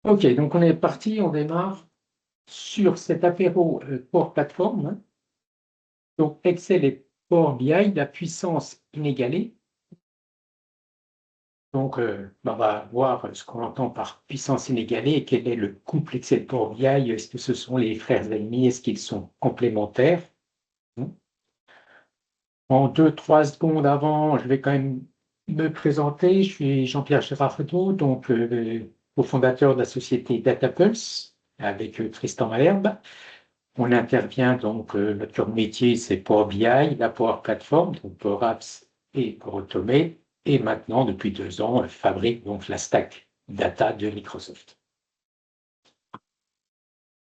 Ok, donc on est parti, on démarre sur cet apéro Power Platform, hein. Donc Excel et Power BI, la puissance inégalée. Donc on va voir ce qu'on entend par puissance inégalée et quel est le couple Excel Power BI. Est-ce que ce sont les frères ennemis? Est-ce qu'ils sont complémentaires? En 2, 3 secondes avant, je vais quand même me présenter. Je suis Jean-Pierre Girardot, donc cofondateur de la société DataPulse avec Tristan Malherbe. On intervient donc, notre cœur de métier, c'est Power BI, la Power Platform, donc Power Apps et Power Automate. Et maintenant, depuis 2 ans, fabrique donc la stack data de Microsoft.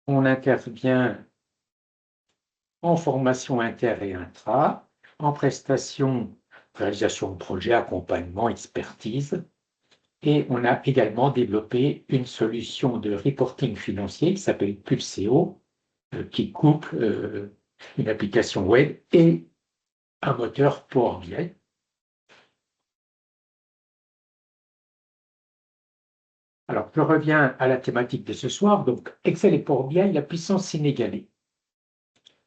On intervient en formation inter et intra, en prestation, réalisation de projet, accompagnement, expertise. Et on a également développé une solution de reporting financier qui s'appelle Pulseo, qui couple une application web et un moteur Power BI. Alors, je reviens à la thématique de ce soir. Donc, Excel et Power BI, la puissance inégalée.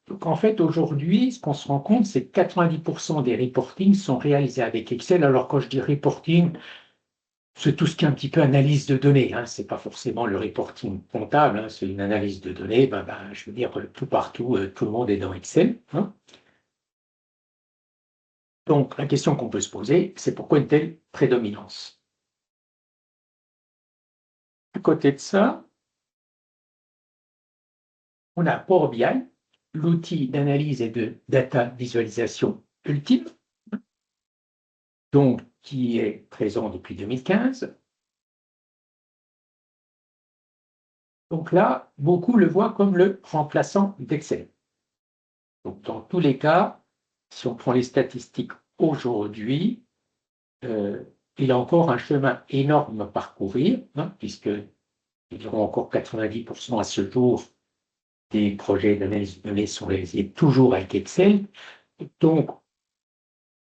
Donc, en fait, aujourd'hui, ce qu'on se rend compte, c'est que 90% des reportings sont réalisés avec Excel. Alors, quand je dis reporting, c'est tout ce qui est un petit peu analyse de données, hein. Ce n'est pas forcément le reporting comptable, hein. C'est une analyse de données. Je veux dire, tout partout, tout le monde est dans Excel, hein. Donc, la question qu'on peut se poser, c'est pourquoi une telle prédominance? À côté de ça, on a Power BI, l'outil d'analyse et de data visualisation ultime, donc qui est présent depuis 2015. Donc là, beaucoup le voient comme le remplaçant d'Excel. Donc dans tous les cas, si on prend les statistiques aujourd'hui, il a encore un chemin énorme à parcourir, hein, puisque il y aura encore 90% à ce jour des projets d'analyse de données sont réalisés toujours avec Excel. Donc,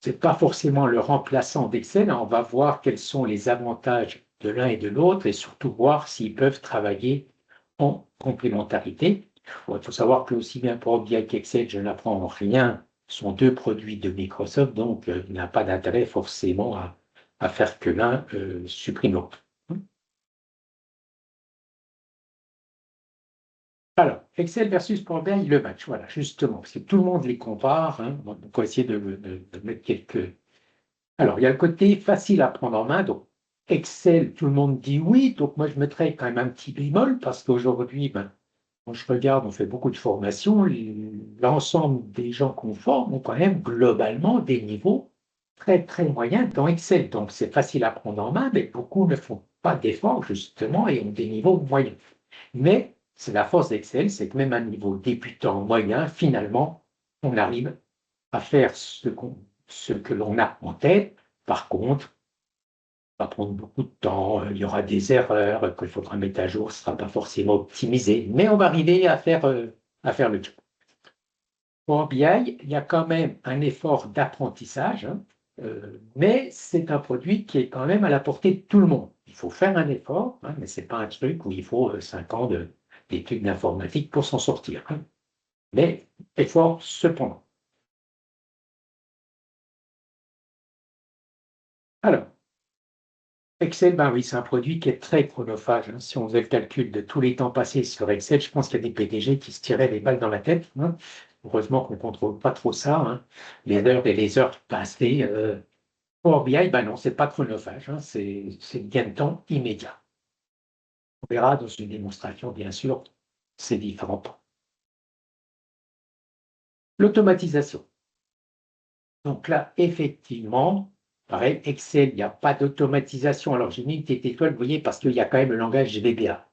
ce n'est pas forcément le remplaçant d'Excel. On va voir quels sont les avantages de l'un et de l'autre et surtout voir s'ils peuvent travailler en complémentarité. Bon, il faut savoir que aussi bien Power BI qu'Excel, je n'apprends rien, sont deux produits de Microsoft, donc il n'y a pas d'intérêt forcément à faire que l'un supprime l'autre. Alors, Excel versus Power BI, le match, voilà, justement, parce que tout le monde les compare, hein. Donc, on va essayer de mettre quelques. Alors, il y a le côté facile à prendre en main. Donc, Excel, tout le monde dit oui. Donc, moi, je mettrais quand même un petit bémol parce qu'aujourd'hui, quand je regarde, on fait beaucoup de formations. L'ensemble des gens qu'on forme ont quand même globalement des niveaux très, très moyens dans Excel. Donc, c'est facile à prendre en main, mais beaucoup ne font pas d'efforts, justement, et ont des niveaux moyens. Mais c'est la force d'Excel, c'est que même à un niveau débutant moyen, finalement, on arrive à faire ce que l'on a en tête. Par contre, ça va prendre beaucoup de temps, il y aura des erreurs qu'il faudra mettre à jour, ce ne sera pas forcément optimisé, mais on va arriver à faire le job. Pour BI, il y a quand même un effort d'apprentissage, hein, mais c'est un produit qui est quand même à la portée de tout le monde. Il faut faire un effort, hein, mais ce n'est pas un truc où il faut 5 ans d'études d'informatique pour s'en sortir, hein. Mais effort cependant. Alors, Excel, ben oui, c'est un produit qui est très chronophage, hein. Si on faisait le calcul de tous les temps passés sur Excel, je pense qu'il y a des PDG qui se tiraient les balles dans la tête, hein. Heureusement qu'on ne contrôle pas trop ça, hein. Les heures et les heures passées. Power BI, ben non, c'est pas chronophage, hein. C'est gain de temps immédiat. On verra dans une démonstration, bien sûr, ces différents temps. L'automatisation. Donc là, effectivement, pareil, Excel, il n'y a pas d'automatisation. Alors, j'ai mis une petite étoile, vous voyez, parce qu'il y a quand même le langage VBA.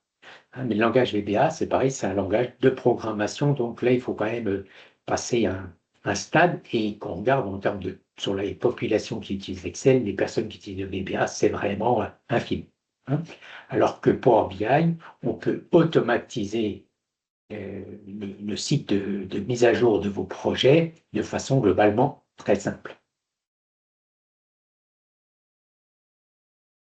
Hein, mais le langage VBA, c'est pareil, c'est un langage de programmation. Donc là, il faut quand même passer un stade et qu'on regarde en termes sur les populations qui utilisent Excel, les personnes qui utilisent le VBA, c'est vraiment infime, hein. Alors que Power BI, on peut automatiser le site de mise à jour de vos projets de façon globalement très simple.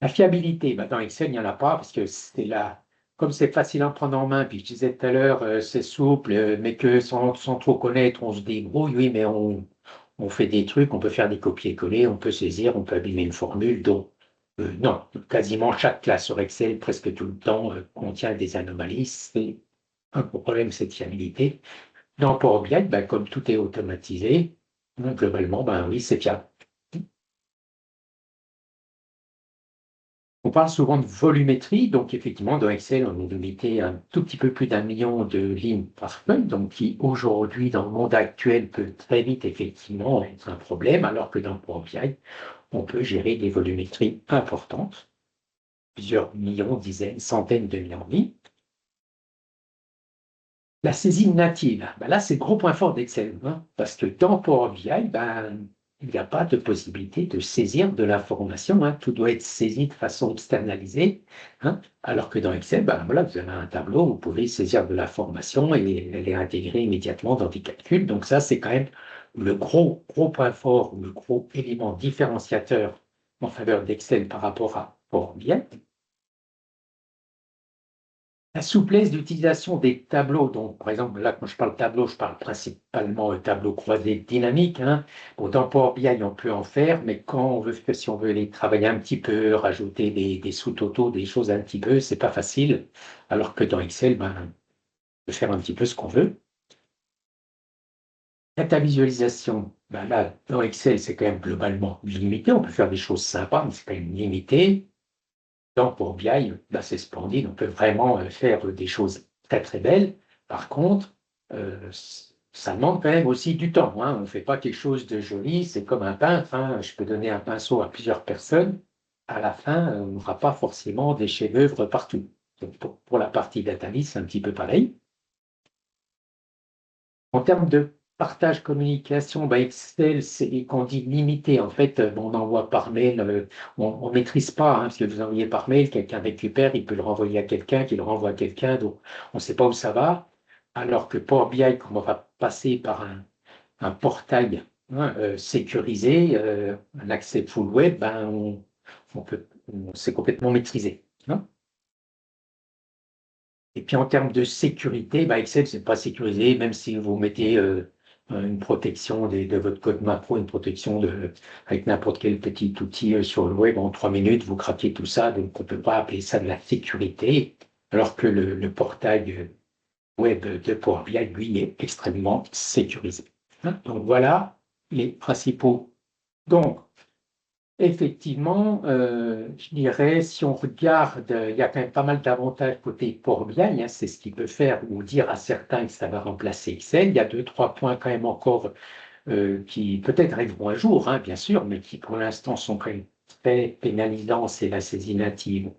La fiabilité, dans Excel, il n'y en a pas parce que c'est là, comme c'est facile à prendre en main, puis je disais tout à l'heure, c'est souple, mais que sans trop connaître, on se débrouille, oui, mais on fait des trucs, on peut faire des copier-coller, on peut saisir, on peut abîmer une formule. Donc, non, quasiment chaque classe sur Excel, presque tout le temps, contient des anomalies. C'est un problème, cette fiabilité. Dans Power BI, ben, comme tout est automatisé, donc, globalement, ben oui, c'est fiable. On parle souvent de volumétrie, donc effectivement, dans Excel, on est limité à un tout petit peu plus d'1 million de lignes par feuille, donc qui aujourd'hui, dans le monde actuel, peut très vite effectivement être un problème, alors que dans Power BI, on peut gérer des volumétries importantes, plusieurs millions, dizaines, centaines de millions de lignes. La saisie native, ben là, c'est le gros point fort d'Excel, hein, parce que dans Power BI, ben, il n'y a pas de possibilité de saisir de l'information, hein, tout doit être saisi de façon externalisée, hein, alors que dans Excel, ben, voilà, vous avez un tableau, vous pouvez saisir de l'information et elle est intégrée immédiatement dans des calculs. Donc ça, c'est quand même le gros point fort, le gros élément différenciateur en faveur d'Excel par rapport à Power BI. La souplesse d'utilisation des tableaux, donc par exemple, là, quand je parle tableau, je parle principalement tableau croisé dynamique, hein. Bon, dans Power BI, on peut en faire, mais quand on veut, si on veut les travailler un petit peu, rajouter des sous-totaux, des choses un petit peu, c'est pas facile. Alors que dans Excel, ben, on peut faire un petit peu ce qu'on veut. Data visualisation, ben là, dans Excel, c'est quand même globalement limité. On peut faire des choses sympas, mais c'est quand même limité. Donc, pour BI, là, c'est splendide. On peut vraiment faire des choses très, très belles. Par contre, ça demande quand même aussi du temps, hein. On ne fait pas quelque chose de joli. C'est comme un peintre, hein. Je peux donner un pinceau à plusieurs personnes. À la fin, on n'aura pas forcément des chefs-d'œuvre partout. Donc, pour la partie data viz, c'est un petit peu pareil. En termes de partage communication, bah Excel, c'est quand on dit limité, en fait, on envoie par mail, on ne maîtrise pas, hein, parce que vous envoyez par mail, quelqu'un récupère, il peut le renvoyer à quelqu'un, qui le renvoie à quelqu'un, donc on ne sait pas où ça va. Alors que Power BI, comme on va passer par un portail, hein, sécurisé, un accès full web, ben c'est complètement maîtrisé, hein. Et puis en termes de sécurité, bah Excel, c'est pas sécurisé, même si vous mettez une protection de votre code macro, une protection avec n'importe quel petit outil sur le web, en 3 minutes, vous craquez tout ça, donc on ne peut pas appeler ça de la sécurité, alors que le portail web de Power BI, lui, est extrêmement sécurisé, hein. Donc voilà les principaux. Donc, effectivement, je dirais, si on regarde, il y a quand même pas mal d'avantages côté Power BI, hein, c'est ce qui peut faire ou dire à certains que ça va remplacer Excel. Il y a deux, trois points quand même encore qui peut-être arriveront un jour, hein, bien sûr, mais qui pour l'instant sont quand même très pénalisants, c'est la saisie native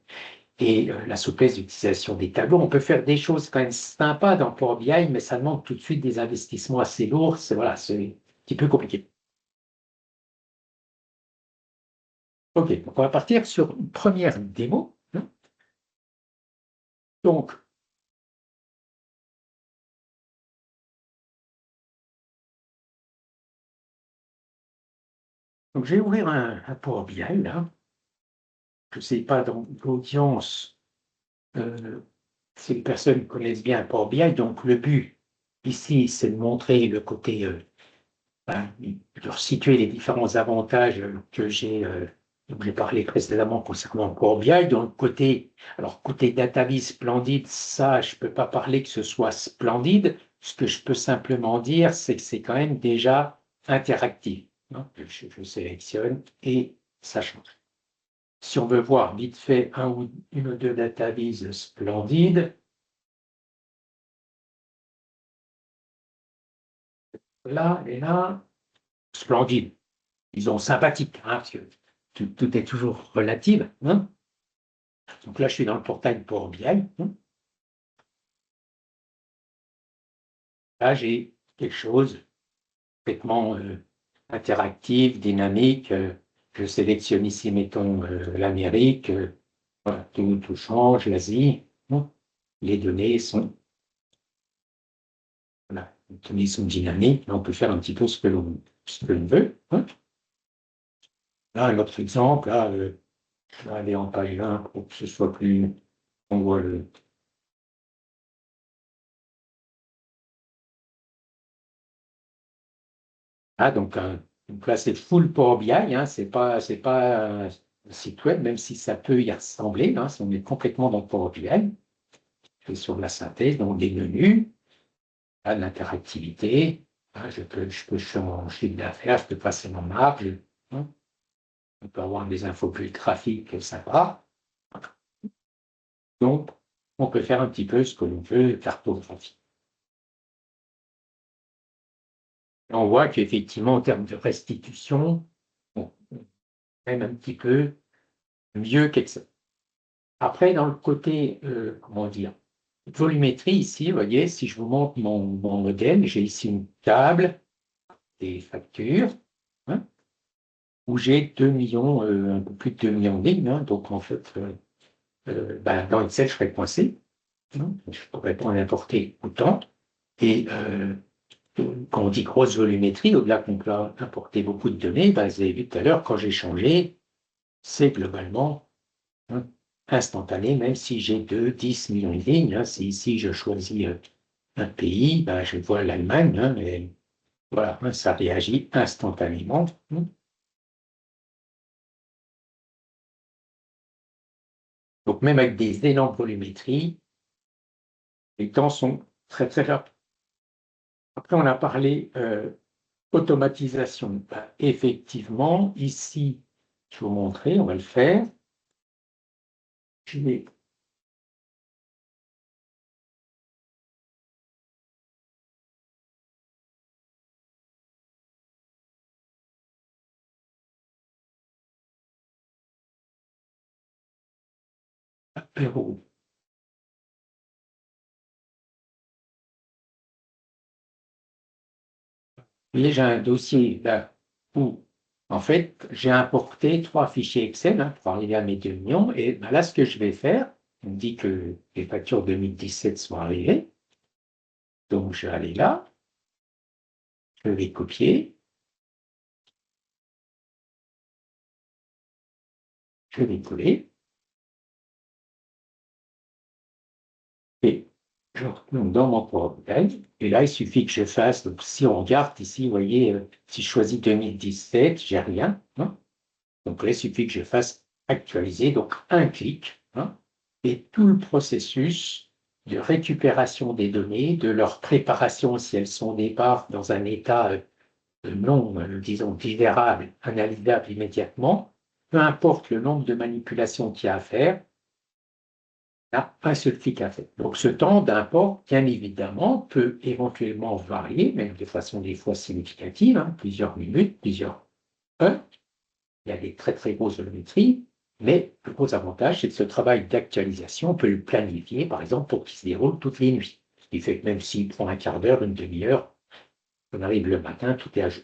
et la souplesse d'utilisation des tableaux. On peut faire des choses quand même sympas dans Power BI, mais ça demande tout de suite des investissements assez lourds. Voilà, c'est un petit peu compliqué. OK, donc on va partir sur une première démo, hein. Donc, je vais ouvrir un Power BI là. Je ne sais pas dans l'audience si les personnes connaissent bien Power BI. Donc, le but ici, c'est de montrer le côté, de situer les différents avantages dont j'ai parlé précédemment concernant Power BI. Donc, côté DataVis splendide, ça, je ne peux pas parler que ce soit splendide. Ce que je peux simplement dire, c'est que c'est quand même déjà interactif, hein. Je sélectionne et ça change. Si on veut voir vite fait une ou deux databases splendides, là et là, splendides. Disons sympathiques, hein, parce que tout est toujours relatif, hein. Donc là, je suis dans le portail Power BI, hein. Là, j'ai quelque chose complètement interactif, dynamique. Je sélectionne ici, mettons, l'Amérique. Voilà, tout change, l'Asie, hein. Les données sont, voilà, les données sont dynamiques. Là, on peut faire un petit peu ce que l'on veut, hein. Là, un autre exemple, là, je vais aller en page 1 pour que ce soit plus, on voit Ah, donc là, c'est full Power BI, hein, c'est pas un site web, même si ça peut y ressembler, hein, si on est complètement dans Power BI. Je vais sur la synthèse, donc des menus, de l'interactivité. Hein, je peux changer d'affaires, je peux passer mon marge. Hein, on peut avoir des infos plus graphiques, sympa. Donc, on peut faire un petit peu ce que l'on veut, cartographie. On voit qu'effectivement, en termes de restitution, on même un petit peu mieux qu'Excel. Après, dans le côté, comment dire, volumétrie, ici, vous voyez, si je vous montre mon modèle, j'ai ici une table des factures, hein, où j'ai 2 millions, un peu plus de 2 millions de lignes. Hein, donc, en fait, dans Excel, je serais coincé. Hein, je ne pourrais pas en importer autant. Et quand on dit grosse volumétrie, au-delà qu'on peut importer beaucoup de données, vous avez vu tout à l'heure, quand j'ai changé, c'est globalement, hein, instantané, même si j'ai 2, 10 millions de lignes. Hein, si ici je choisis un pays, je vois l'Allemagne, hein, et voilà, hein, ça réagit instantanément. Hein. Donc même avec des énormes volumétries, les temps sont très très rapides. Après, on a parlé automatisation. Effectivement, ici, je vais vous montrer, on va le faire. Je vais vous voyez, j'ai un dossier là où, en fait, j'ai importé 3 fichiers Excel, hein, pour arriver à mes 2 millions. Et là, ce que je vais faire, on me dit que les factures 2017 sont arrivées. Donc, je vais aller là, je vais copier, je vais coller, et je retourne dans mon PowerPoint. Et là, il suffit que je fasse, donc si on regarde ici, vous voyez, si je choisis 2017, j'ai rien. Hein. Donc là, il suffit que je fasse actualiser, donc un clic, hein, et tout le processus de récupération des données, de leur préparation, si elles sont au départ dans un état non, disons, divérable, analysable immédiatement, peu importe le nombre de manipulations qu'il y a à faire, il y a un seul clic à faire. Donc ce temps d'import, bien évidemment, peut éventuellement varier, même de façon des fois significative, hein, plusieurs minutes, plusieurs heures. Il y a des très très grosses volumétries, mais le gros avantage, c'est que ce travail d'actualisation, on peut le planifier, par exemple, pour qu'il se déroule toutes les nuits. Ce qui fait que même s'il prend un quart d'heure, une demi-heure, on arrive le matin, tout est à jour.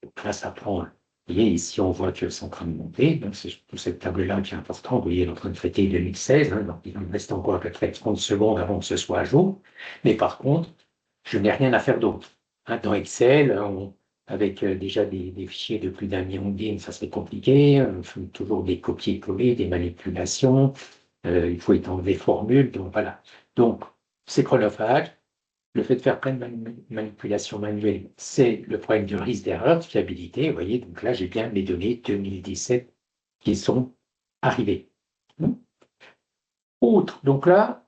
Donc là, ça prend. Vous voyez, ici, on voit que c'est en train de monter. Donc, c'est surtout cette table-là qui est importante. Vous voyez, elle est en train de traiter 2016. Hein, donc, il me reste encore à peu près 30 secondes avant que ce soit à jour. Mais par contre, je n'ai rien à faire d'autre. Hein, dans Excel, avec déjà des fichiers de plus d'1 million de lignes, ça serait compliqué. Il faut toujours des copier-coller, des manipulations. Il faut étendre des formules. Donc, voilà. Donc, c'est chronophage. Le fait de faire plein de manipulations manuelles, c'est le problème du risque d'erreur, de fiabilité. Vous voyez, donc là, j'ai bien mes données 2017 qui sont arrivées. Autre, donc là,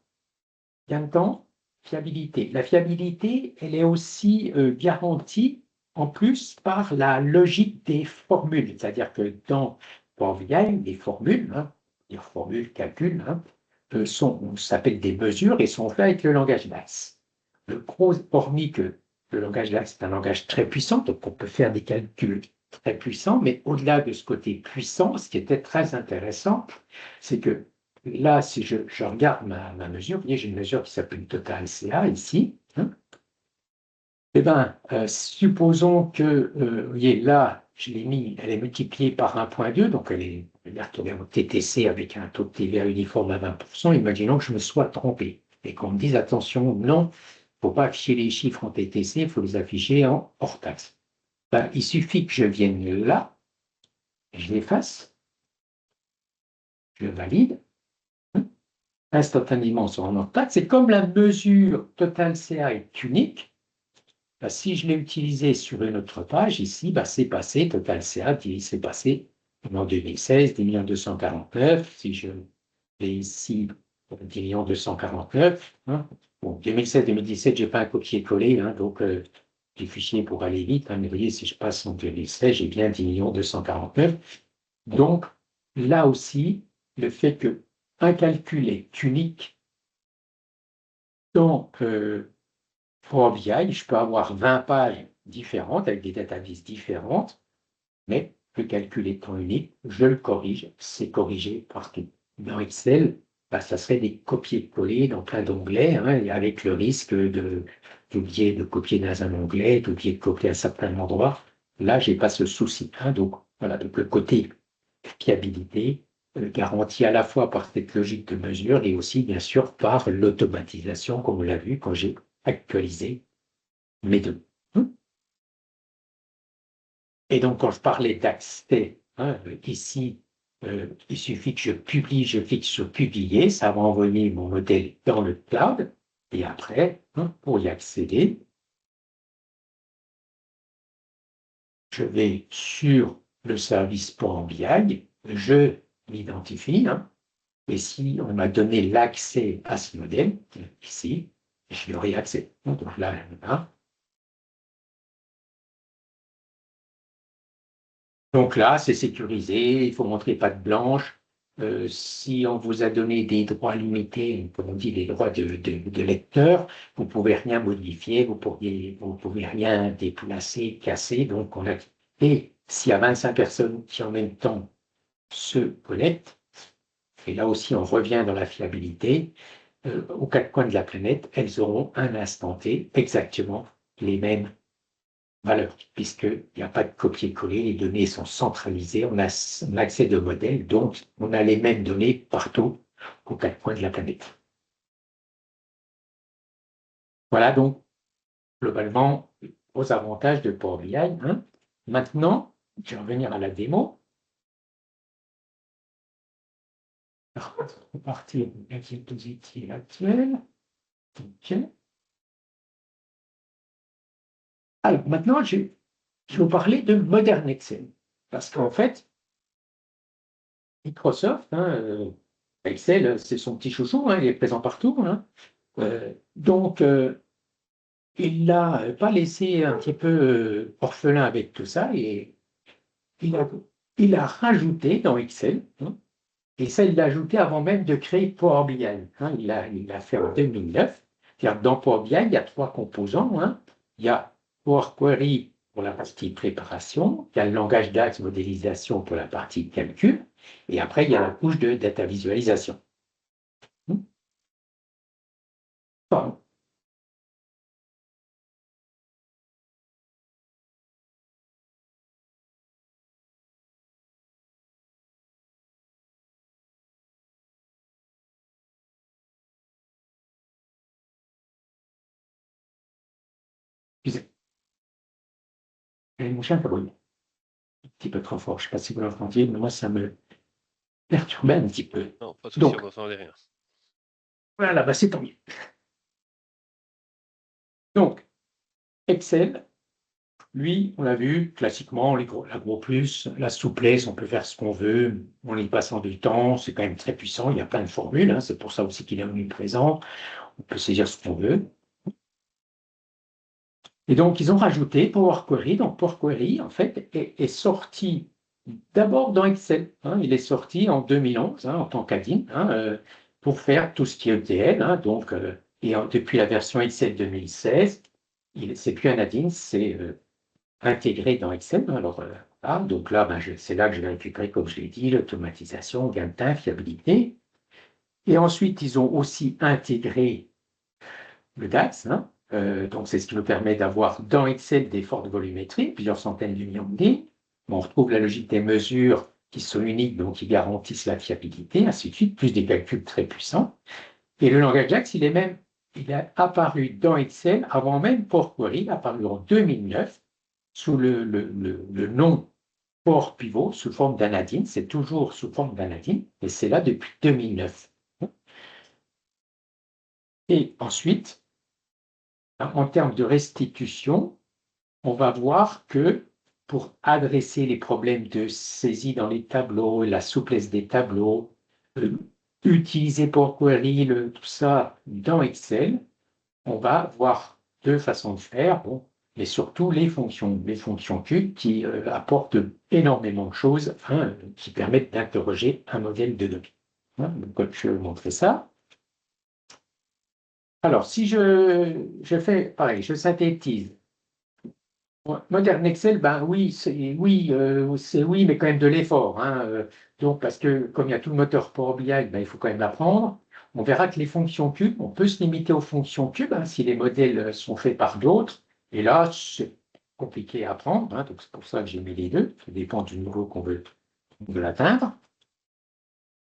bien de temps, fiabilité. La fiabilité, elle est aussi garantie en plus par la logique des formules. C'est-à-dire que dans Power BI, les formules, hein, les formules, calculs, hein, on s'appelle des mesures et sont faites avec le langage DAX. Le gros, hormis que le langage DAX est un langage très puissant, donc on peut faire des calculs très puissants, mais au-delà de ce côté puissant, ce qui était très intéressant, c'est que là, si je regarde ma mesure, vous voyez, j'ai une mesure qui s'appelle Total CA ici. Hein. Eh bien, supposons que, vous voyez, là, je l'ai mis, elle est multipliée par 1,2, donc elle est en TTC avec un taux de TVA uniforme à 20%. Imaginons que je me sois trompé et qu'on me dise, attention, non, il ne faut pas afficher les chiffres en TTC, il faut les afficher en hors taxe. Ben, il suffit que je vienne là, je l'efface, je valide, instantanément sur un hors taxe. C'est comme la mesure Total CA est unique, bah, si je l'ai utilisé sur une autre page, ici, bah, c'est passé, total CA, c'est passé en 2016, 10 249. Si je vais ici, 10 249. Hein. Bon, 2016-2017, je n'ai pas un copier-coller, hein, donc les fichiers pour aller vite. Hein, mais vous voyez, si je passe en 2016, j'ai bien 10 249. Donc, là aussi, le fait qu'un calcul est unique dans Power BI, je peux avoir 20 pages différentes avec des databases différentes, mais le calcul étant unique, je le corrige, c'est corrigé partout. Dans Excel, bah, ça serait des copier-coller dans plein d'onglets, hein, avec le risque d'oublier de copier dans un onglet, d'oublier de copier à certains endroits. Là, je n'ai pas ce souci. Hein, donc, voilà, donc le côté fiabilité garanti à la fois par cette logique de mesure et aussi, bien sûr, par l'automatisation, comme on l'a vu quand j'ai actualisé mes données. Et donc, quand je parlais d'accès, hein, ici, il suffit que je publie, je clique sur publier, ça va envoyer mon modèle dans le cloud. Et après, hein, pour y accéder, je vais sur le service Power BI, je m'identifie, hein, et si on m'a donné l'accès à ce modèle, ici, je lui aurai accès. Donc là, hein. Donc là, c'est sécurisé, il faut montrer patte blanche. Si on vous a donné des droits limités, comme on dit, des droits de lecteur, vous ne pouvez rien modifier, vous ne pouvez rien déplacer, casser. Donc et s'il y a 25 personnes qui en même temps se connectent, et là aussi on revient dans la fiabilité, aux quatre coins de la planète, elles auront un instant T exactement les mêmes valeur, puisqu'il n'y a pas de copier-coller, les données sont centralisées, on a accès de modèles, donc on a les mêmes données partout aux quatre coins de la planète. Voilà donc globalement aux avantages de Power BI. Hein. Maintenant, je vais revenir à la démo. Alors, on va partir de la diapositive actuelle. Okay. Alors maintenant, je vais vous parler de Modern Excel, parce qu'en fait, Microsoft, hein, Excel, c'est son petit chouchou, hein, il est présent partout. Hein. Donc, il l'a pas laissé un petit peu orphelin avec tout ça et il a, il a rajouté dans Excel, hein, et ça, il l'a ajouté avant même de créer Power BI. Hein, il l'a fait en 2009. C'est-à-dire, dans Power BI, il y a trois composants. Hein. Il y a Power Query pour la partie préparation, il y a le langage DAX modélisation pour la partie calcul, et après, il y a la couche de data visualisation. Bon. Mon chien qui brûle un petit peu trop fort. Je ne sais pas si vous l'entendiez, mais moi, ça me perturbait un petit peu. Non, pas de souci, on Donc, n'entendait rien. voilà, bah, c'est tant mieux. Donc, Excel, lui, on l'a vu, classiquement, la gros plus, la souplesse, on peut faire ce qu'on veut, en y passant du temps, c'est quand même très puissant, il y a plein de formules, hein, c'est pour ça aussi qu'il est omniprésent, on peut saisir ce qu'on veut. Et donc, ils ont rajouté Power Query. Donc, Power Query, en fait, est sorti d'abord dans Excel. Hein, il est sorti en 2011 hein, en tant qu'add-in pour faire tout ce qui est ETL. Hein, donc, depuis la version Excel 2016, c'est plus un add-in, c'est intégré dans Excel. Alors, donc là, c'est là que je vais récupérer, comme je l'ai dit, l'automatisation, gain de temps, fiabilité. Et ensuite, ils ont aussi intégré le DAX. Hein, donc, c'est ce qui nous permet d'avoir dans Excel des fortes volumétries, plusieurs centaines de millions de lignes. On retrouve la logique des mesures qui sont uniques, donc qui garantissent la fiabilité, ainsi de suite, plus des calculs très puissants. Et le langage DAX, il a apparu dans Excel avant même Power Query, il a apparu en 2009 sous le nom Power Pivot, sous forme d'un add-in. C'est toujours sous forme d'un add-in, et c'est là depuis 2009. Et ensuite, En termes de restitution, on va voir que pour adresser les problèmes de saisie dans les tableaux, la souplesse des tableaux, euh, utiliser Power Query, tout ça dans Excel, on va voir deux façons de faire, bon, mais surtout les fonctions cubes qui apportent énormément de choses, hein, qui permettent d'interroger un modèle de données. Hein, donc, je vais vous montrer ça. Alors, si je fais pareil, je synthétise. Modern Excel, ben c'est oui, mais quand même de l'effort, hein, donc, parce que comme il y a tout le moteur Power BI, ben, il faut quand même l'apprendre. On verra que les fonctions cubes, on peut se limiter aux fonctions cubes, hein, si les modèles sont faits par d'autres. Et là, c'est compliqué à apprendre, hein, donc c'est pour ça que j'ai mis les deux. Ça dépend du niveau qu'on veut atteindre.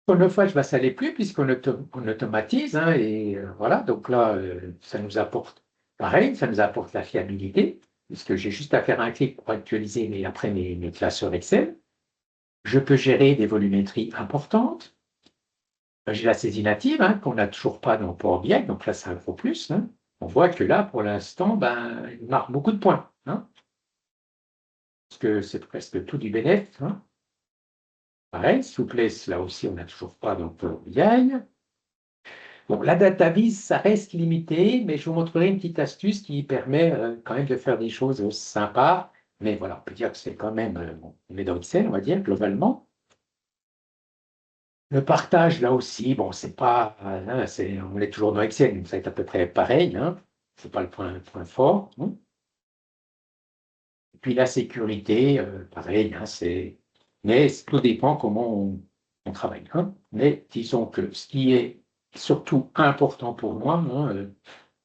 Chronophage, ben, ça ne l'est plus puisqu'on automatise, hein, et voilà. Donc là, ça nous apporte pareil, ça nous apporte la fiabilité puisque j'ai juste à faire un clic pour actualiser après mes classeurs Excel. Je peux gérer des volumétries importantes. J'ai la saisie native, hein, qu'on n'a toujours pas dans Power BI, donc là, c'est un gros plus, hein. On voit que là, pour l'instant, ben, il marque beaucoup de points, hein, parce que c'est presque tout du bénéfice, hein. Pareil, souplesse, là aussi, on n'a toujours pas dans Power BI. Bon, la data vise, ça reste limité, mais je vous montrerai une petite astuce qui permet quand même de faire des choses sympas. Mais voilà, on peut dire que c'est quand même, bon, on est dans Excel, on va dire, globalement. Le partage, là aussi, bon, c'est pas, hein, on est toujours dans Excel, donc ça va être à peu près pareil, hein. C'est pas le point fort, hein. Et puis la sécurité, pareil, hein, mais tout dépend comment on travaille, hein. Mais disons que ce qui est surtout important pour moi, hein,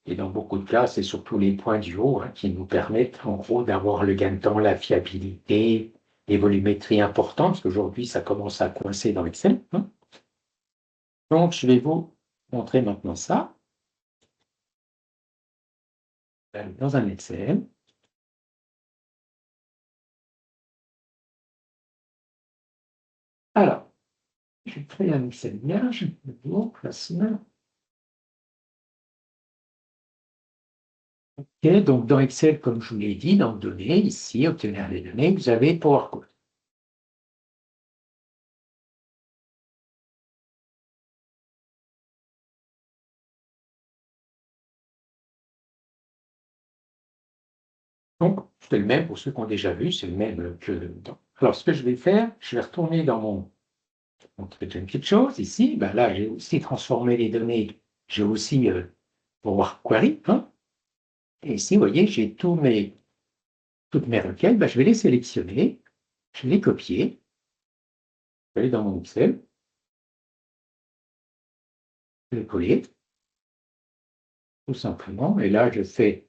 et dans beaucoup de cas, c'est surtout les points du haut, hein, qui nous permettent en gros d'avoir le gain de temps, la fiabilité, les volumétries importantes, parce qu'aujourd'hui, ça commence à coincer dans Excel, hein. Donc, je vais vous montrer maintenant ça dans un Excel. Alors, je crée un Excel vierge, nouveau classement. OK, donc dans Excel, comme je vous l'ai dit, dans Données, ici, obtenir les données, vous avez Power Query. Donc, c'est le même pour ceux qui ont déjà vu, c'est le même que dans. Alors, ce que je vais faire, je vais retourner dans montrer une petite chose ici. Ben là, j'ai aussi transformé les données. J'ai aussi Power Query, hein. Et ici, vous voyez, j'ai toutes mes requêtes. Ben, je vais les sélectionner, je vais les copier, je vais aller dans mon Excel, je vais les coller, tout simplement. Et là, je fais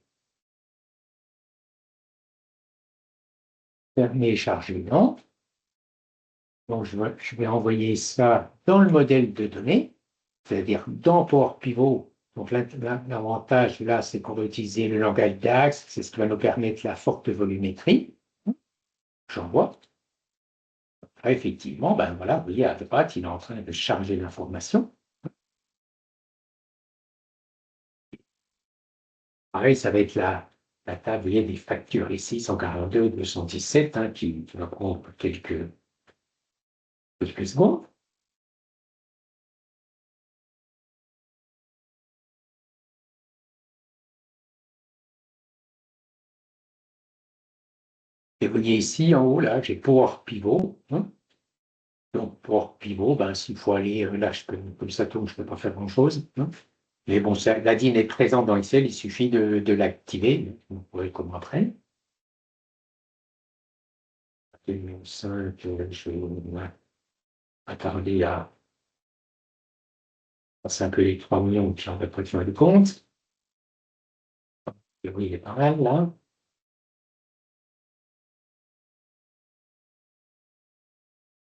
fermer et charger non. Donc, je vais envoyer ça dans le modèle de données, c'est-à-dire dans Power Pivot. Donc, l'avantage là, c'est qu'on va utiliser le langage DAX, c'est ce qui va nous permettre la forte volumétrie. J'envoie. Effectivement, ben voilà, vous voyez, à droite, il est en train de charger l'information. Pareil, ça va être la table, vous voyez, des factures ici, 142, 217, hein, qui va prendre quelques secondes. Et vous voyez ici, en haut, là, j'ai Power Pivot, hein. Donc, Power Pivot, ben, s'il faut aller, là, comme ça tourne, je ne peux pas faire grand-chose, hein. Mais bon, la DIN est présente dans Excel, il suffit de l'activer. Vous pourrez comment après. 2005, je vais attarder à passer un peu les 3 millions, puis on va pas faire de compte. Et oui, il est pas mal là.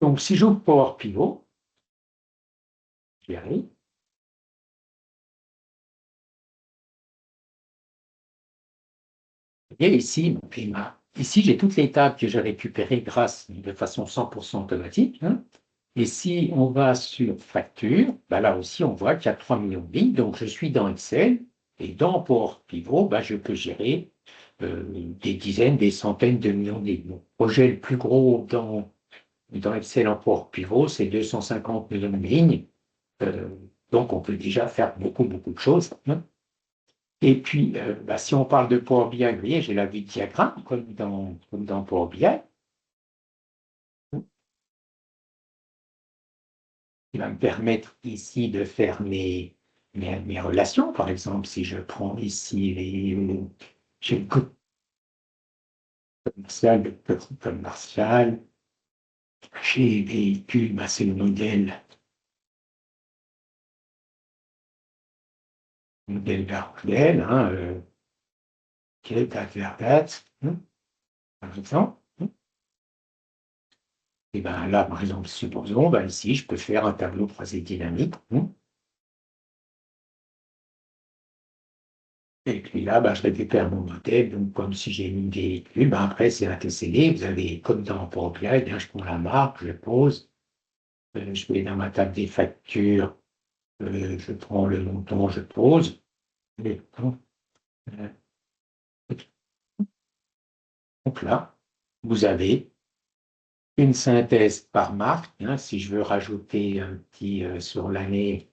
Donc, si j'ouvre Power Pivot, j'y arrive. Et ici, ici j'ai toutes les tables que j'ai récupérées grâce de façon 100% automatique, hein. Et si on va sur facture, ben là aussi, on voit qu'il y a 3 millions de lignes. Donc, je suis dans Excel Et dans Power Pivot, je peux gérer des dizaines, des centaines de millions de lignes. Mon projet le plus gros dans Excel en Power Pivot, c'est 250 millions de lignes. Donc, on peut déjà faire beaucoup, beaucoup de choses, hein. Et puis, si on parle de Power BI, vous voyez, j'ai la vue de diagramme, comme dans Power BI. Il va me permettre ici de faire mes relations. Par exemple, si je prends ici j'ai le code commercial, le petit commercial, j'ai véhicule, c'est le modèle vers modèle, hein, quelle date vers date, par exemple. Et bien là, par exemple, supposons, ici, je peux faire un tableau croisé dynamique. Et puis là, je récupère mon modèle. Donc, comme si j'ai mis des véhicule, après, c'est un TCD. Vous avez, comme dans Power BI, je prends la marque, je pose, je vais dans ma table des factures, je prends le montant, je pose. Et, euh, donc là, vous avez une synthèse par marque, hein. Si je veux rajouter un petit sur l'année,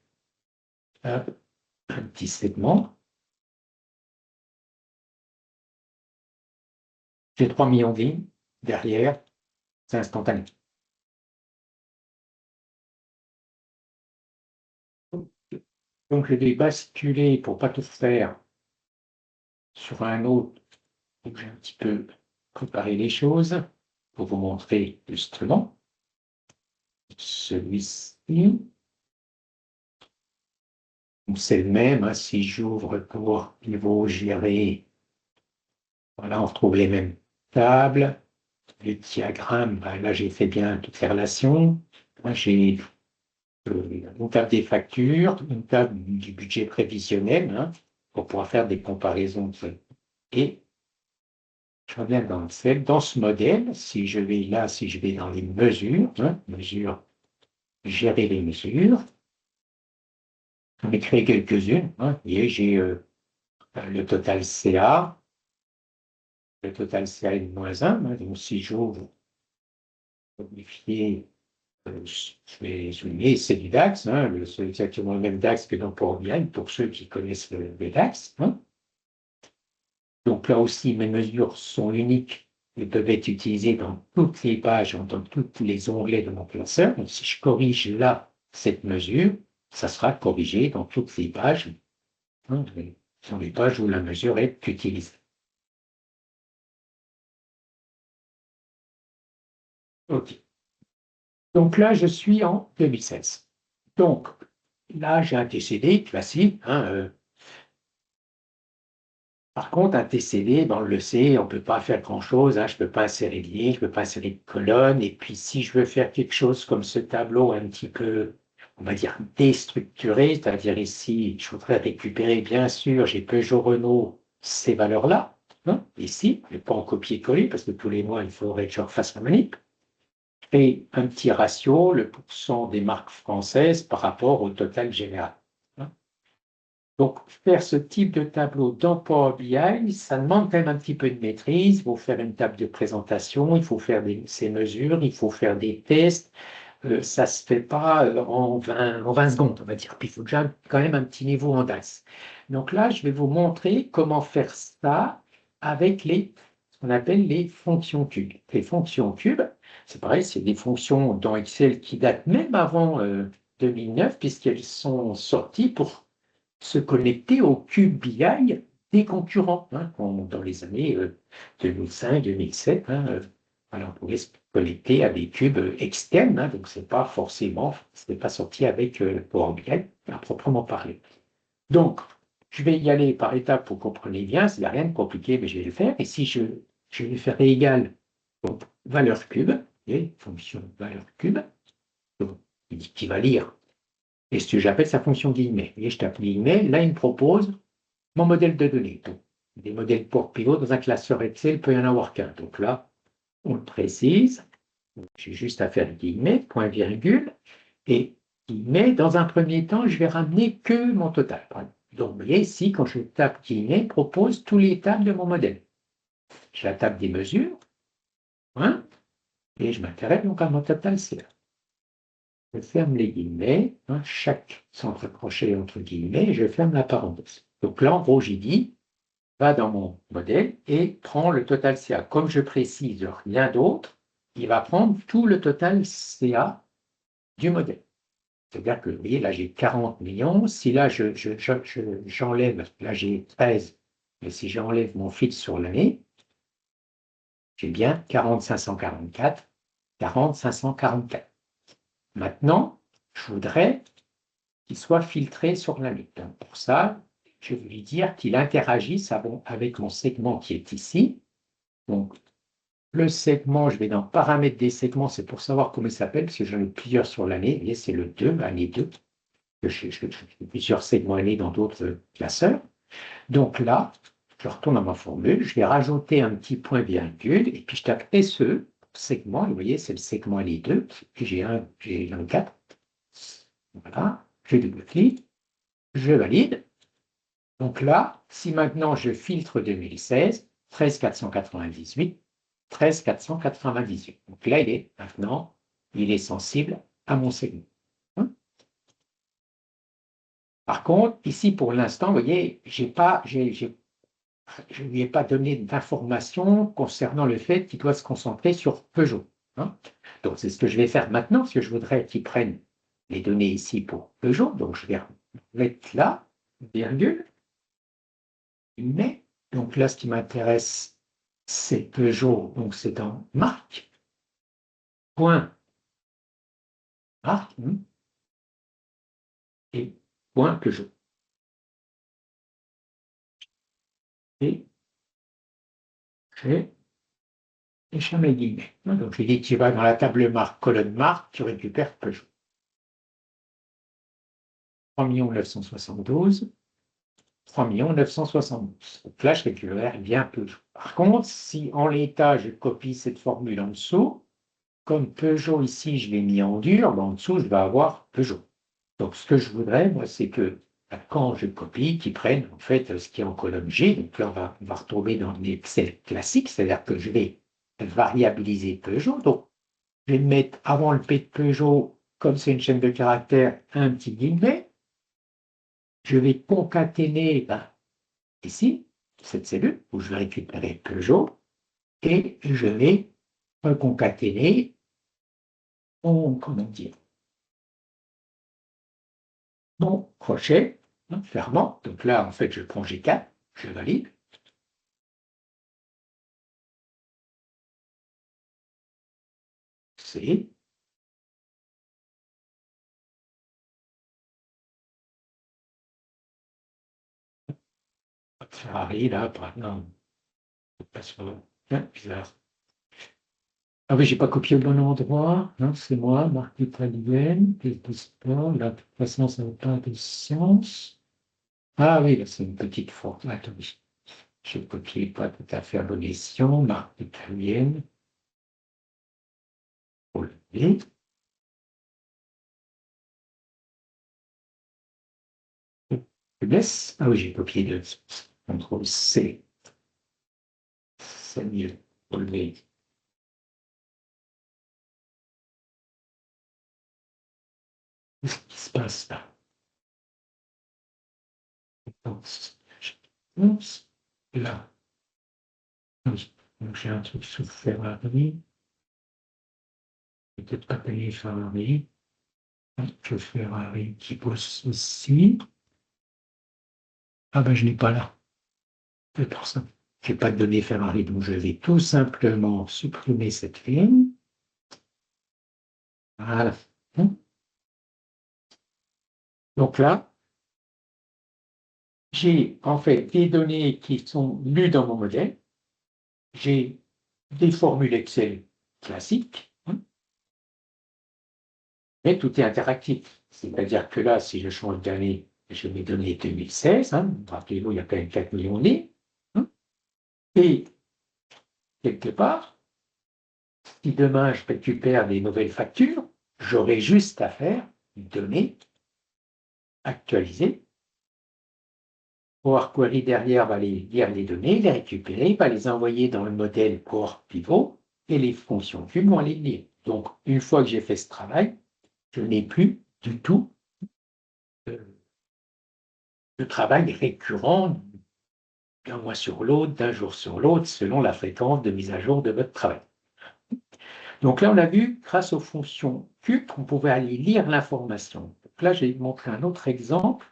un petit segment, j'ai 3 millions de lignes derrière, c'est instantané. Donc je vais basculer pour pas tout faire sur un autre. Donc j'ai un petit peu préparé les choses pour vous montrer justement celui-ci. C'est le même, hein. Si j'ouvre pour pivot, gérer, voilà, on retrouve les mêmes tables. Le diagramme, là j'ai fait bien toutes les relations. Là, j'ai une table des factures, une table du budget prévisionnel, hein, pour pouvoir faire des comparaisons. Et je reviens dans ce modèle, si je vais là, si je vais dans les mesures, hein, mesures, gérer les mesures, j'en ai créé quelques-unes, hein. Vous voyez, j'ai le total CA, le total CA est de -1, hein. Donc si j'ouvre, modifier, je vais mettre, c'est du DAX, hein, c'est exactement le même DAX que dans Power BI, pour ceux qui connaissent le DAX, hein. Donc là aussi, mes mesures sont uniques et peuvent être utilisées dans toutes les pages, dans tous les onglets de mon classeur. Donc si je corrige là cette mesure, ça sera corrigé dans toutes les pages, hein, dans les pages où la mesure est utilisée. OK. Donc là, je suis en 2016. Donc là, j'ai un TCD classique, hein, par contre, un TCD, on le sait, on ne peut pas faire grand-chose, hein. Je ne peux pas insérer de lignes, je ne peux pas insérer de colonnes. Et puis, si je veux faire quelque chose comme ce tableau un petit peu, on va dire, déstructuré, c'est-à-dire ici, je voudrais récupérer, bien sûr, j'ai Peugeot-Renault, ces valeurs-là, hein, ici, je ne vais pas en copier-coller parce que tous les mois, il faudrait que je refasse la manip. Et un petit ratio, le pourcent des marques françaises par rapport au total général. Donc, faire ce type de tableau dans Power BI, ça demande quand même un petit peu de maîtrise. Il faut faire une table de présentation, il faut faire ces mesures, il faut faire des tests. Ça ne se fait pas en 20 secondes, on va dire. Puis il faut déjà quand même un petit niveau en DAX. Donc là, je vais vous montrer comment faire ça avec ce qu'on appelle les fonctions cubes. Les fonctions cubes, c'est pareil, c'est des fonctions dans Excel qui datent même avant 2009, puisqu'elles sont sorties pour se connecter au cube BI des concurrents, hein, dans les années 2005-2007. Hein, voilà, on pouvait se connecter à des cubes externes, hein, donc c'est pas forcément, c'est pas sorti avec Power BI à proprement parler. Donc, je vais y aller par étapes pour que vous compreniez bien, il n'y a rien de compliqué, mais je vais le faire. Et si je vais faire égal valeur cube, et fonction valeur cube, donc, qui va lire. Et ce que j'appelle sa fonction guillemets. Et je tape guillemets, là, il me propose mon modèle de données. Donc, des modèles pour pivot dans un classeur Excel, il peut y en avoir qu'un. Donc là, on le précise. J'ai juste à faire guillemets, point virgule, et guillemets, dans un premier temps, je vais ramener que mon total. Donc, vous voyez ici, quand je tape guillemets, propose tous les tables de mon modèle. Je la tape des mesures, hein, et je m'intéresse donc à mon total CA. Je ferme les guillemets, hein, chaque centre crochet entre guillemets, et je ferme la parenthèse. Donc là, en gros, j'ai dit, va dans mon modèle et prends le total CA. Comme je précise rien d'autre, il va prendre tout le total CA du modèle. C'est-à-dire que, vous voyez, là, j'ai 40 millions. Si là, j'enlève, là, j'ai 13, mais si j'enlève mon fil sur l'année, j'ai bien 40 544, 40 544. Maintenant, je voudrais qu'il soit filtré sur l'année. Donc, pour ça, je vais lui dire qu'il interagisse avec mon segment qui est ici. Donc, le segment, je vais dans paramètres des segments, c'est pour savoir comment il s'appelle, parce que j'en ai plusieurs sur l'année. Vous voyez, c'est le 2, année 2. J'ai plusieurs segments année dans d'autres classeurs. Donc là, je retourne à ma formule, je vais rajouter un petit point virgule, et puis je tape SE, segment, vous voyez, c'est le segment année 2, puis j'ai un 4. Voilà, je double-clique, je valide. Donc là, si maintenant je filtre 2016, 13 498, 13 498. Donc là, il est sensible à mon segment. Par contre, ici, pour l'instant, vous voyez, je ne lui ai pas donné d'informations concernant le fait qu'il doit se concentrer sur Peugeot. Hein. Donc, c'est ce que je vais faire maintenant, parce que je voudrais qu'il prenne les données ici pour Peugeot. Donc, je vais mettre là, virgule, mais, donc là, ce qui m'intéresse, c'est Peugeot, donc c'est en marque, point, marque, et point Peugeot. Et je mets guillemets. Donc, je dis que tu vas dans la table marque, colonne marque, tu récupères Peugeot. 3 972, 3 972. Donc là, je récupère bien Peugeot. Par contre, si en l'état, je copie cette formule en dessous, comme Peugeot ici, je l'ai mis en dur, ben en dessous, je vais avoir Peugeot. Donc, ce que je voudrais, moi, c'est que quand je copie, qu'ils prennent en fait ce qui est en colonne G. Donc là, on va retomber dans l'Excel classique, c'est-à-dire que je vais variabiliser Peugeot. Donc, je vais mettre avant le P de Peugeot, comme c'est une chaîne de caractères, un petit guillemet. Je vais concaténer ici, cette cellule, où je vais récupérer Peugeot, et je vais reconcaténer comment dire, mon crochet fermant. Donc là, en fait, je prends G4, je valide. C'est Ferrari, là, non, pas sur bizarre. Ah oui, j'ai pas copié au bon endroit. Non, c'est moi, marque italienne, pièce de sport. Là, de toute façon, ça n'a pas de sens. Ah oui, là, c'est une petite faute. Attendez. Je ne copie pas tout à fait à bon escient. Marque italienne. Relevé. Laisse. Ah oui, j'ai copié de CTRL C. C'est mieux. Relevé. Qu'est-ce qui se passe là? Là. Oui. Donc j'ai un truc sous Ferrari. Peut-être pas payer Ferrari. Que Ferrari qui bosse ici. Ah ben je n'ai pas là. C'est pour ça. Je n'ai pas de données Ferrari, donc je vais tout simplement supprimer cette ligne. Voilà. Donc là, j'ai en fait des données qui sont lues dans mon modèle. J'ai des formules Excel classiques, mais tout est interactif. C'est-à-dire que là, si je change d'année, je vais donner 2016. Rappelez-vous, il y a quand même 4 millions d'années. Et quelque part, si demain je récupère des nouvelles factures, j'aurai juste à faire une donnée actualisée Power Query derrière va lire les données, les récupérer, va les envoyer dans le modèle Power Pivot et les fonctions cubes vont les lire. Donc, une fois que j'ai fait ce travail, je n'ai plus du tout de travail récurrent d'un mois sur l'autre, d'un jour sur l'autre, selon la fréquence de mise à jour de votre travail. Donc là, on a vu, grâce aux fonctions cubes, on pouvait aller lire l'information. Donc là, je vais vous montrer un autre exemple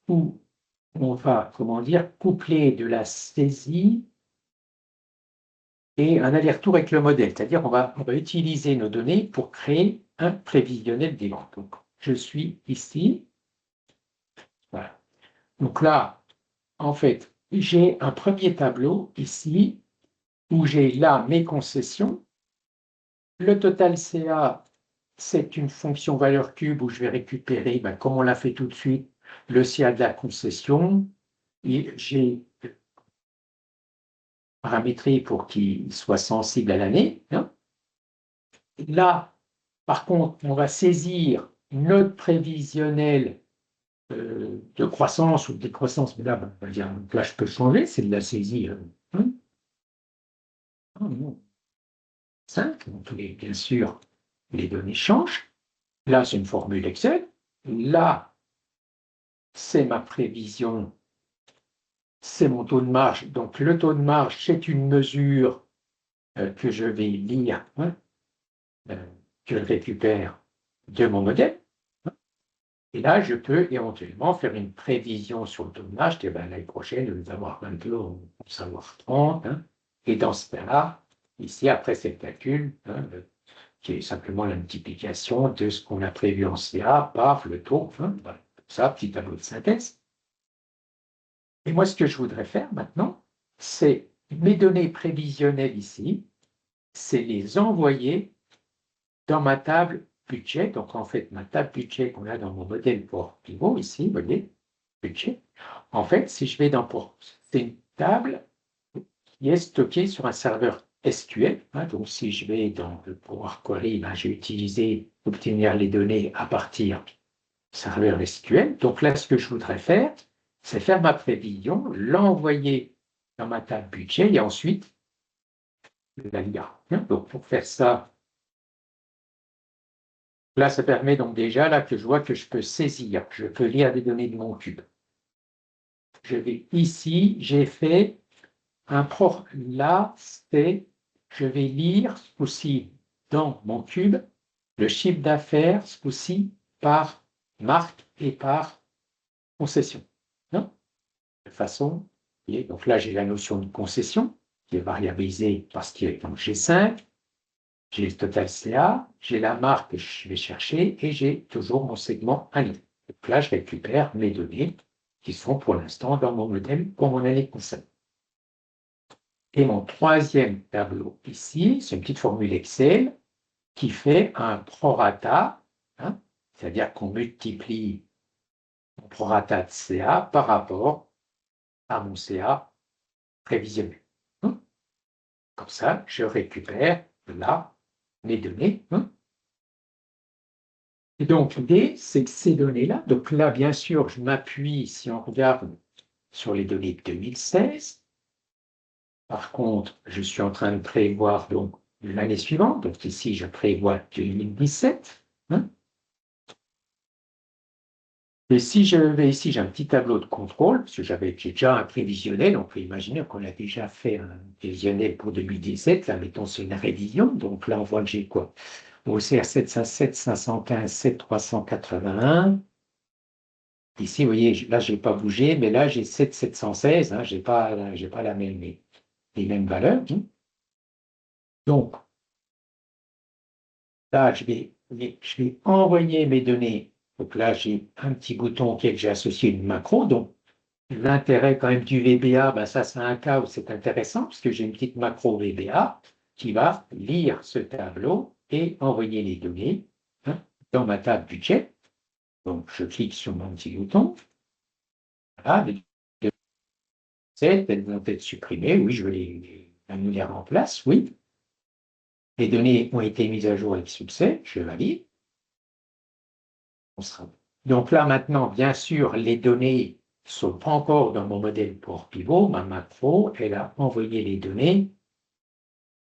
où on va, comment dire, coupler de la saisie et un aller-retour avec le modèle. C'est-à-dire on va utiliser nos données pour créer un prévisionnel des ventes. Donc, je suis ici. Voilà. Donc là, en fait, j'ai un premier tableau ici où j'ai là mes concessions. Le total CA, c'est une fonction valeur cube où je vais récupérer, comme on l'a fait tout de suite, le CA de la concession. Et j'ai paramétré pour qu'il soit sensible à l'année. Hein. Là, par contre, on va saisir notre prévisionnel de croissance ou de décroissance. Mais là, on va dire, là, je peux changer, c'est de la saisie. Hein. Oh, non. 5, donc bien sûr, les données changent. Là, c'est une formule Excel. Là, c'est ma prévision, c'est mon taux de marge. Donc, le taux de marge, c'est une mesure que je vais lire, hein, que je récupère de mon modèle. Et là, je peux éventuellement faire une prévision sur le taux de marge. L'année prochaine, je vais avoir 22, on va savoir 30. Hein. Et dans ce cas-là, ici, après cette calcul, hein, qui est simplement la multiplication de ce qu'on a prévu en CA par le taux. Hein, voilà. Ça, petit tableau de synthèse. Et moi, ce que je voudrais faire maintenant, c'est mes données prévisionnelles ici, c'est les envoyer dans ma table budget. Donc, en fait, ma table budget qu'on a dans mon modèle pour pivot ici, vous voyez, budget. En fait, si je vais dans pour, c'est une table qui est stockée sur un serveur SQL. Hein, donc, si je vais dans le Power Query, je vais utiliser, obtenir les données à partir du serveur SQL. Donc là, ce que je voudrais faire, c'est faire ma prévision, l'envoyer dans ma table budget et ensuite la lire. Donc, pour faire ça, là, ça permet donc déjà là, que je vois que je peux saisir, je peux lire des données de mon cube. Je vais ici, j'ai fait un pro. Là, c'est, je vais lire ce coup-ci dans mon cube le chiffre d'affaires, ce coup-ci par marque et par concession. Non de façon, donc là, j'ai la notion de concession qui est variabilisée parce que j'ai 5, j'ai le total CA, j'ai la marque que je vais chercher et j'ai toujours mon segment année. Donc là, je récupère mes données qui sont pour l'instant dans mon modèle pour mon année concernée. Et mon troisième tableau ici, c'est une petite formule Excel qui fait un prorata, hein, c'est-à-dire qu'on multiplie mon prorata de CA par rapport à mon CA prévisionnel. Comme ça, je récupère là mes données. Et donc, l'idée, c'est que ces données-là, donc là, bien sûr, je m'appuie, si on regarde sur les données de 2016. Par contre, je suis en train de prévoir donc l'année suivante. Donc ici, je prévois 2017. Et si je vais ici, j'ai un petit tableau de contrôle, parce que j'ai déjà un prévisionnel. On peut imaginer qu'on a déjà fait un prévisionnel pour 2017. Là, mettons, c'est une révision. Donc là, on voit que j'ai quoi? OCR 707, 515, 7381. Ici, vous voyez, là, je n'ai pas bougé, mais là, j'ai 7716. Hein, je n'ai pas les mêmes valeurs. Donc, là, je vais envoyer mes données. Donc là, j'ai un petit bouton auquel j'ai associé une macro. Donc, l'intérêt quand même du VBA, ça, c'est un cas où c'est intéressant, parce que j'ai une petite macro VBA qui va lire ce tableau et envoyer les données dans ma table budget. Donc, je clique sur mon petit bouton. Voilà, les données, elles vont être supprimées. Oui, je vais les en place. Oui. Les données ont été mises à jour avec succès. Je valide. Donc là, maintenant, bien sûr, les données sont pas encore dans mon modèle Power Pivot, ma macro, elle a envoyé les données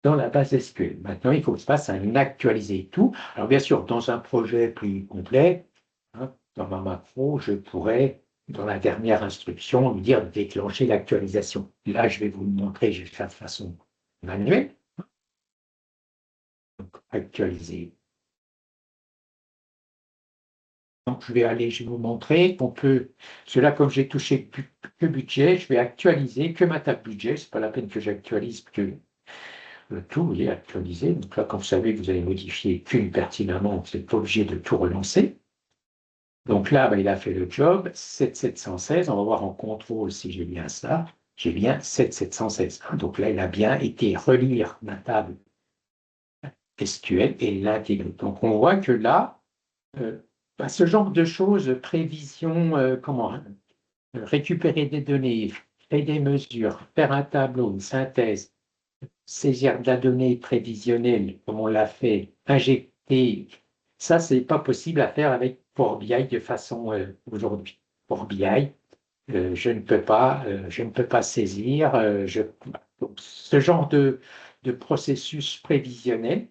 dans la base SQL. Maintenant, il faut que je fasse un actualiser tout. Alors, bien sûr, dans un projet plus complet, hein, dans ma macro, je pourrais, dans la dernière instruction, lui dire de déclencher l'actualisation. Là, je vais vous le montrer, je vais faire de façon manuelle. Donc, actualiser. Donc, je vais vous montrer qu'on peut, cela comme j'ai touché que budget, je vais actualiser que ma table budget. C'est pas la peine que j'actualise que le tout est actualisé. Donc là, quand vous savez que vous allez modifier qu'une pertinemment, vous n'êtes pas obligé de tout relancer. Donc là, il a fait le job, 7716. On va voir en contrôle si j'ai bien ça. J'ai bien 7716. Donc là, il a bien été relire ma table SQL et l'intégrer. Donc on voit que là, ce genre de choses, prévision, récupérer des données, créer des mesures, faire un tableau, une synthèse, saisir de la donnée prévisionnelle, comme on l'a fait, injecter, ça, c'est pas possible à faire avec Power BI de façon aujourd'hui. Power BI, je ne peux pas saisir donc, ce genre de processus prévisionnel.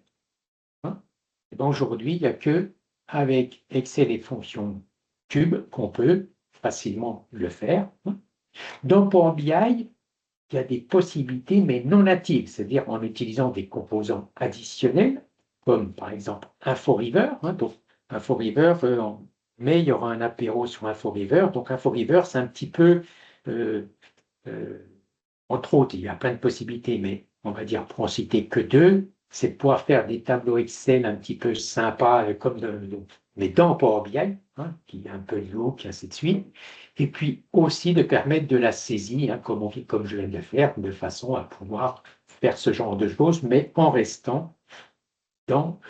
Hein, et ben, aujourd'hui, il n'y a que avec Excel et fonctions cube qu'on peut facilement le faire. Hein. Dans Power BI, il y a des possibilités, mais non natives, c'est-à-dire en utilisant des composants additionnels, comme par exemple InfoRiver. Hein, donc, InfoRiver, mais il y aura un apéro sur InfoRiver. Donc, InfoRiver, c'est un petit peu, euh, euh, entre autres, il y a plein de possibilités, mais on va dire, pour en citer que deux, c'est de pouvoir faire des tableaux Excel un petit peu sympas, mais dans Power BI, hein, qui est un peu look, et ainsi de suite. Et puis aussi de permettre de la saisie, hein, comme je viens de le faire, de façon à pouvoir faire ce genre de choses, mais en restant dans,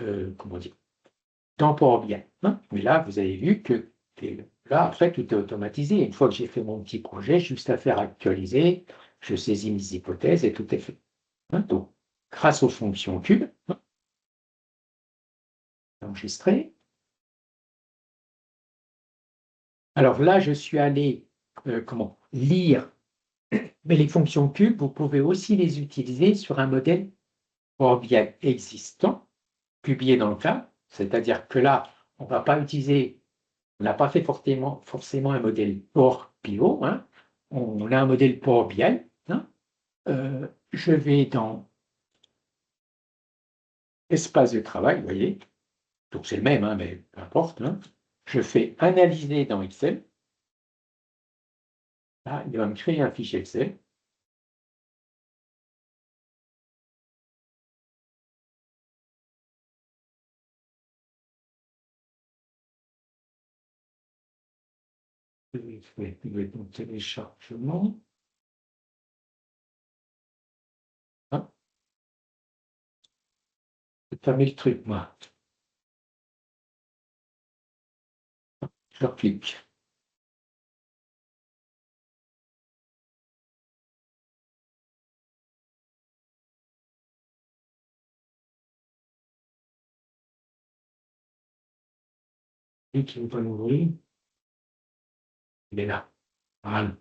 dans Power BI. Hein. Mais là, vous avez vu que là, après, tout est automatisé. Une fois que j'ai fait mon petit projet, juste à faire actualiser, je saisis mes hypothèses et tout est fait. Hein. Donc, grâce aux fonctions cube, hein, enregistré. Alors là, je suis allé lire, mais les fonctions cube, vous pouvez aussi les utiliser sur un modèle Power BI existant, publié dans le cloud. C'est-à-dire que là, on ne va pas utiliser, on n'a pas fait forcément un modèle Power Pivot, hein. On a un modèle Power BI. Hein. Je vais dans espace de travail, vous voyez, donc c'est le même, hein, mais peu importe. Hein. Je fais analyser dans Excel. Là, il va me créer un fichier Excel. Je vais donc téléchargement. Hein. Je vais fermer le truc, moi. Je clique. Et qui va l'ouvrir. Il est là. Voilà.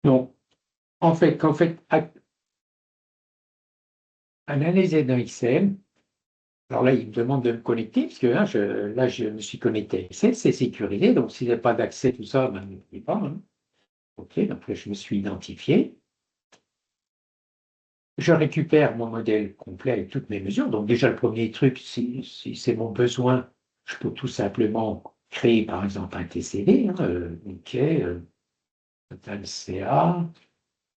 Donc, en fait, analyser dans Excel. Alors là, il me demande de me connecter, parce que hein, là, je me suis connecté à Excel, c'est sécurisé, donc s'il n'y a pas d'accès, tout ça, ne pouvez pas. Hein. OK, donc là, je me suis identifié. Je récupère mon modèle complet avec toutes mes mesures. Donc déjà, le premier truc, si c'est mon besoin, je peux tout simplement créer, par exemple, un TCD. Hein, OK, total CA.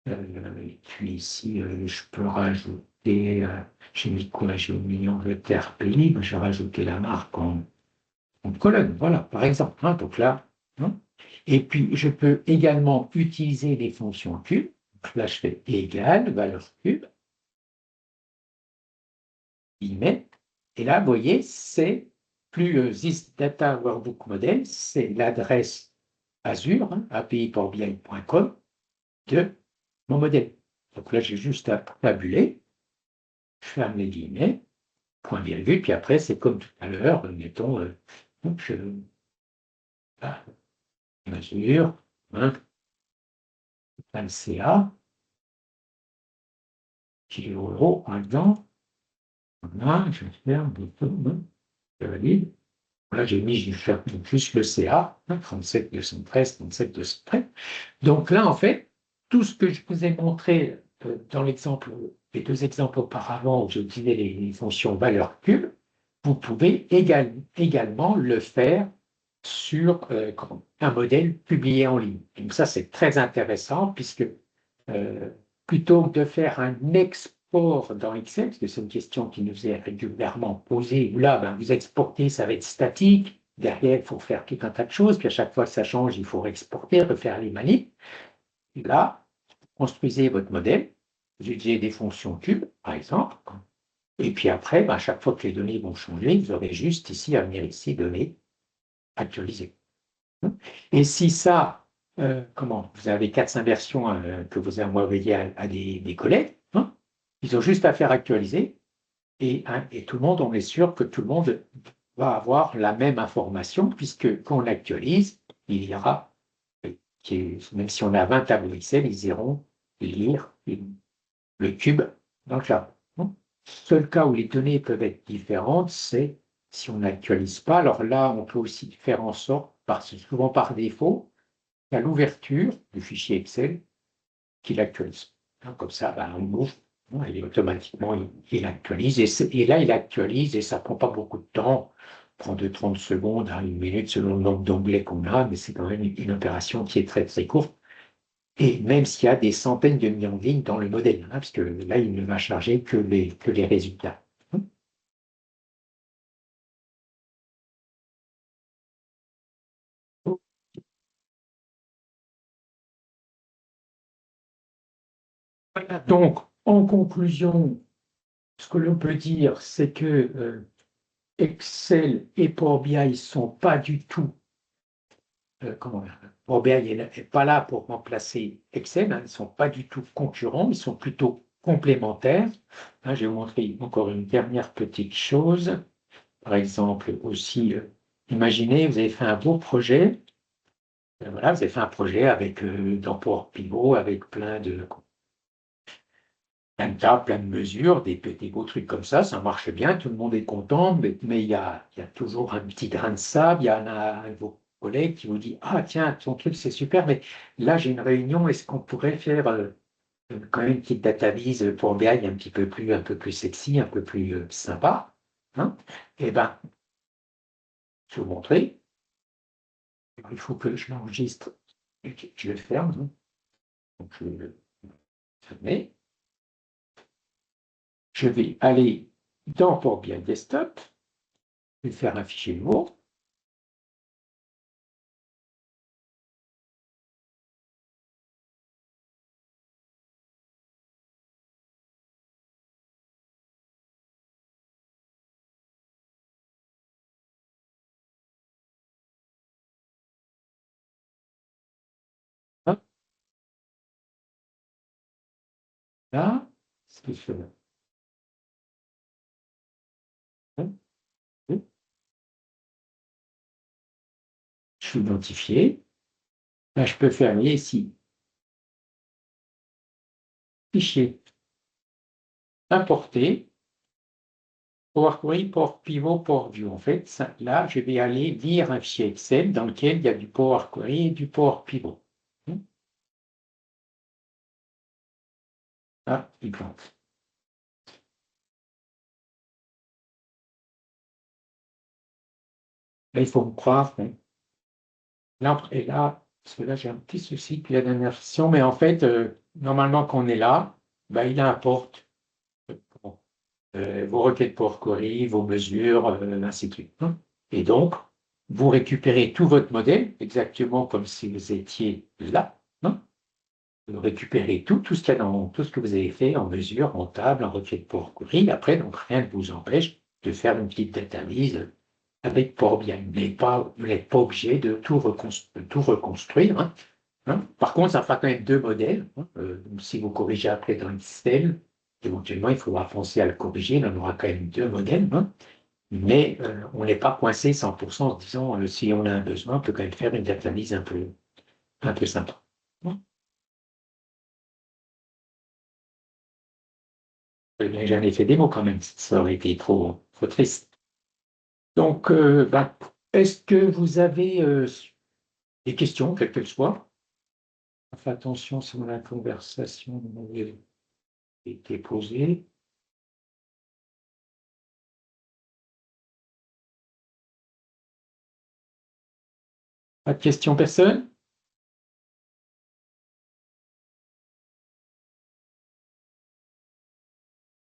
Et puis ici, je peux rajouter, j'ai mis quoi? J'ai mis Angleterre pays, je vais rajouter la marque en colonne, voilà, par exemple. Hein, donc là, hein. Et puis, je peux également utiliser les fonctions cube. Donc là, je fais égal, valeur cube, guillemets. Et là, vous voyez, c'est plus this data workbook model, c'est l'adresse Azure, hein, api.bi.com de mon modèle. Donc là, j'ai juste à tabuler, je ferme les guillemets, point virgule, puis après, c'est comme tout à l'heure, mettons, je mesure, hein, le CA, kilo par exemple. Voilà, je vais faire je valide. Là, je vais faire juste le CA, 37 213, 37 213. Donc là, en fait, tout ce que je vous ai montré dans les deux exemples auparavant où j'utilisais les fonctions valeur cube, vous pouvez également le faire sur un modèle publié en ligne. Donc ça, c'est très intéressant puisque euh, plutôt que de faire un export dans Excel, parce que c'est une question qui nous est régulièrement posée, où là, ben, vous exportez, ça va être statique, derrière, il faut faire tout un tas de choses, puis à chaque fois que ça change, il faut exporter, refaire les manips. Là, construisez votre modèle, vous utilisez des fonctions cubes, par exemple, et puis après, ben, à chaque fois que les données vont changer, vous aurez juste ici à venir ici, données actualisées. Et si ça, vous avez 4-5 versions que vous envoyez à des collègues, hein, ils ont juste à faire actualiser et tout le monde, on est sûr que tout le monde va avoir la même information puisque quand on actualise, il y aura, même si on a 20 tableaux Excel, ils iront lire le cube dans le cloud. Seul cas où les données peuvent être différentes, c'est si on n'actualise pas. Alors là, on peut aussi faire en sorte, souvent par défaut, à l'ouverture du fichier Excel qu'il actualise. Comme ça, ben, on ouvre, et automatiquement, il actualise. Et là, il actualise et ça ne prend pas beaucoup de temps. Ça prend de 30 secondes à 1 minute selon le nombre d'onglets qu'on a, mais c'est quand même une opération qui est très, très courte. Et même s'il y a des centaines de millions de lignes dans le modèle, parce que là, il ne va charger que les résultats. Voilà. Donc, en conclusion, ce que l'on peut dire, c'est que Excel et Power BI ne sont pas du tout, Power BI n'est pas là pour remplacer Excel, hein, ils ne sont pas du tout concurrents, ils sont plutôt complémentaires. Hein, je vais vous montrer encore une dernière petite chose. Par exemple, aussi, imaginez, vous avez fait un beau projet, voilà, vous avez fait un projet avec dans Power Pivot, avec plein de tas, plein de mesures, des beaux trucs comme ça marche bien, tout le monde est content, mais il y a toujours un petit grain de sable, il y en a un de vos collègues qui vous dit, ah tiens, ton truc c'est super, mais là j'ai une réunion, est-ce qu'on pourrait faire quand même une petite data vise pour BI un peu plus sexy, un peu plus sympa, hein? Eh bien, je vais vous montrer, il faut que je l'enregistre et que je le ferme, hein. Donc je vais le fermer. Je vais aller dans Power BI Desktop, je vais faire un fichier nouveau. Hop, là, ce que je fais là. Hop, hop, je suis identifié. Là, je peux faire ici, fichier, importer, Power Query, Power Pivot, Power View. En fait, là, je vais aller lire un fichier Excel dans lequel il y a du Power Query et du Power Pivot. Ah, il plante. Là, il faut me croire, hein. Là, et là, parce que là, j'ai un petit souci depuis la dernière version, mais en fait, normalement, quand on est là, ben, il importe vos requêtes Power Query, vos mesures, ainsi de suite, hein. Et donc, vous récupérez tout votre modèle, exactement comme si vous étiez là, hein. Vous récupérez tout ce qu'il y a dans tout ce que vous avez fait en mesure, en table, en requête Power Query. Après, donc, rien ne vous empêche de faire une petite data analyse avec Power BI. Vous n'êtes pas obligé de tout reconstruire, hein. Par contre, ça fera quand même deux modèles, hein. Si vous corrigez après dans Excel, Éventuellement, il faudra penser à le corriger. On aura quand même deux modèles, hein, mais on n'est pas coincé 100% en se disant si on a un besoin, on peut quand même faire une data analyse un peu sympa. Mais j'en ai fait des mots quand même, ça aurait été trop triste. Donc, est-ce que vous avez des questions, quelles qu'elles soient? Faites attention si la conversation a été posée. Pas de questions, personne?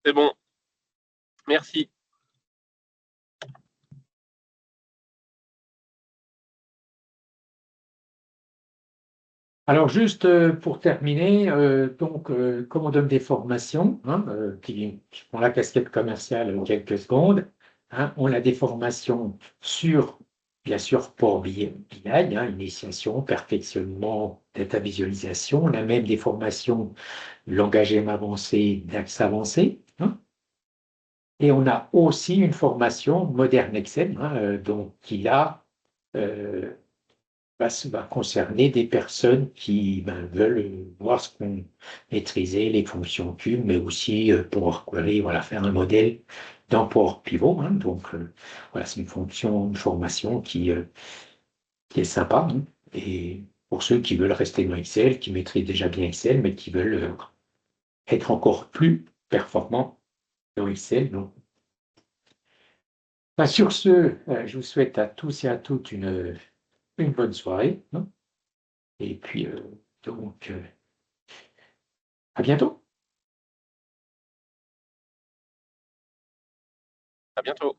C'est bon, merci. Alors, juste pour terminer, donc, comme on donne des formations, hein, qui ont la casquette commerciale en quelques secondes, hein, on a des formations sur, bien sûr, Power BI, hein, initiation, perfectionnement, data visualisation. On a même des formations langage M avancé, DAX avancé, hein. Et on a aussi une formation moderne Excel, hein, donc qui a euh, va concerner des personnes qui veulent voir ce qu'on maîtriser les fonctions cubes, mais aussi Power Query, voilà, faire un modèle dans Power Pivot, hein. Donc voilà, c'est une formation qui est sympa, hein. Et pour ceux qui veulent rester dans Excel, qui maîtrisent déjà bien Excel, mais qui veulent être encore plus performants dans Excel. Donc, sur ce, je vous souhaite à tous et à toutes une bonne soirée, hein. Et puis, donc, à bientôt. À bientôt.